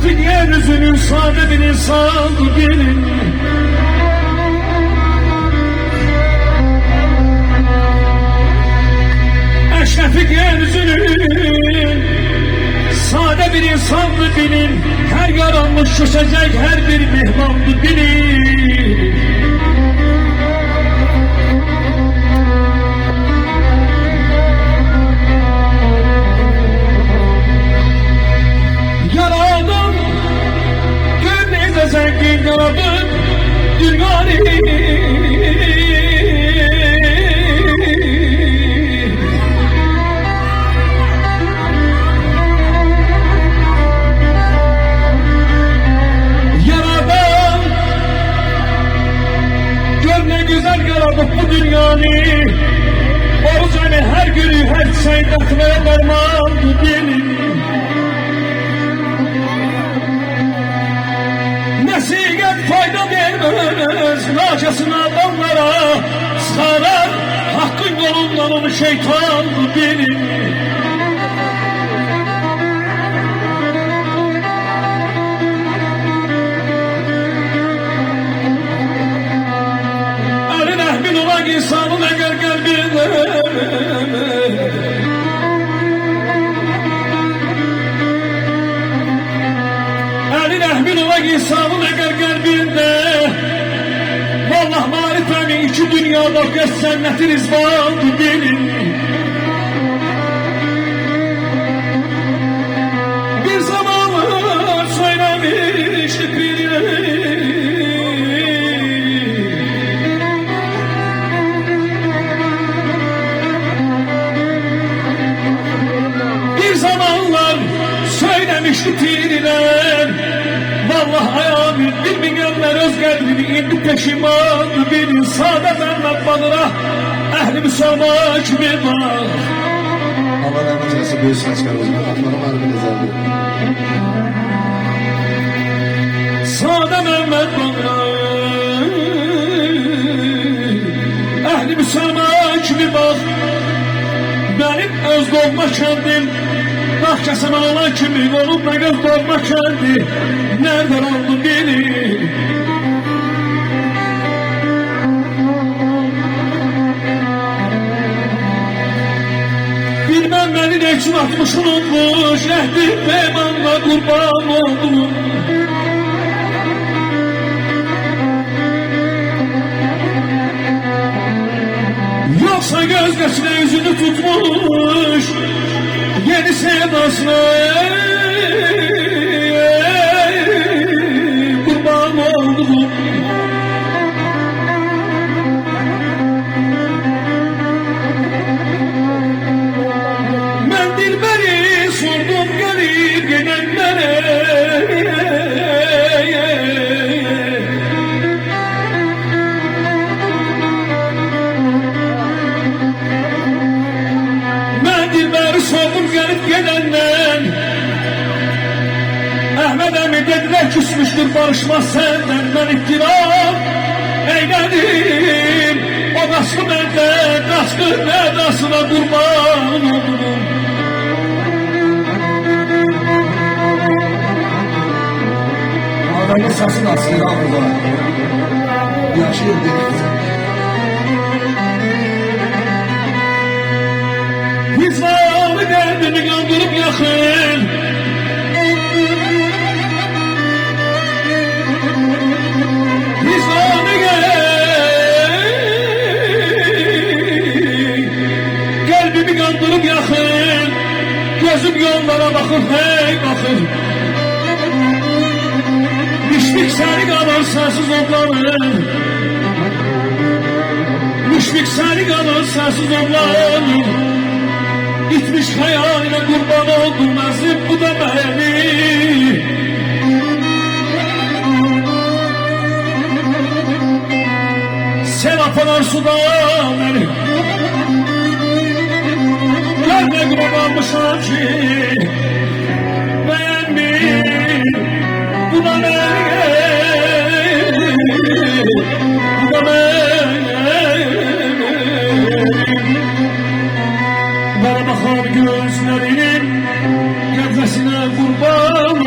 Eşrefik yeryüzünün sade bir insandı bilin. Eşrefik yeryüzünün sade bir insandı bilin. Her yaranmış şişecek her bir mihmandı bilin. Yaradım gönlünde zengin yaradım dünyayı. Güzel yaradık bu dünyanı. O seni her günü her şey takmaya varmandı benim. Nasihat fayda vermez nakasına adamlara. Sarar hakkın yolundan onu şeytandı benim. İnsanın eğer kalbinde elin ehmin olan insanın eğer kalbinde vallahi marifenin iki dünyada göz cennetin izbandı benim. Bir zamanlar söylemişti birine söylemişti tiriler. Vallahi ayağımın bir milyonlar öz kalbini indi peşimandı bir sade Mehmet Badır'a ehli müsamah kimi var. Allah rahmet eylesin büyük sanatçılar o zaman. Atmanın harbi nezarlı. Sade Mehmet Badır'a ehli müsamah kimi var. Benim öz doğma kendim bahçesine olan kimi olup da göz doğma kendi nereden oldu beni? Bilmem beni ne için atmış unutmuş ehdi peymanla kurban oldum. Yoksa gözgesine yüzünü tutmuş yeni sevdasına kurban oldum. Ben dilberi sordum gelir gelenlere. Sordum gelip gelenden Ahmet Emi dediler küsmüştür barışmaz senden. Ben itiraf eyledim o kaskı benden kaskı nedasına kurban oldum. Adamın sasını aslında burada yaşıyor deniz. Hizmanı kendini kandırıp yakın. Hizmanı kalbimi kandırıp yakın. Gözüm yollara bakır hey bakır. Müşfik seni kadar sensiz otlanır. Müşfik seni kadar sensiz otlanır. Gitmiş hayaline kurban oldum nasip bu da beni. Sen apalar sudan beni. Görme kurbanmışam ki beğenmiş bu da beni. Bu da beni. Bana bakar gözlerinin gözesine kurban.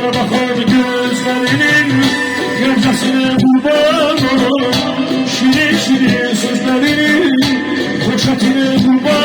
Bana bakan gözlerinin Gerçesine kurban olur Şirin şirin sözlerinin Poşetine kurban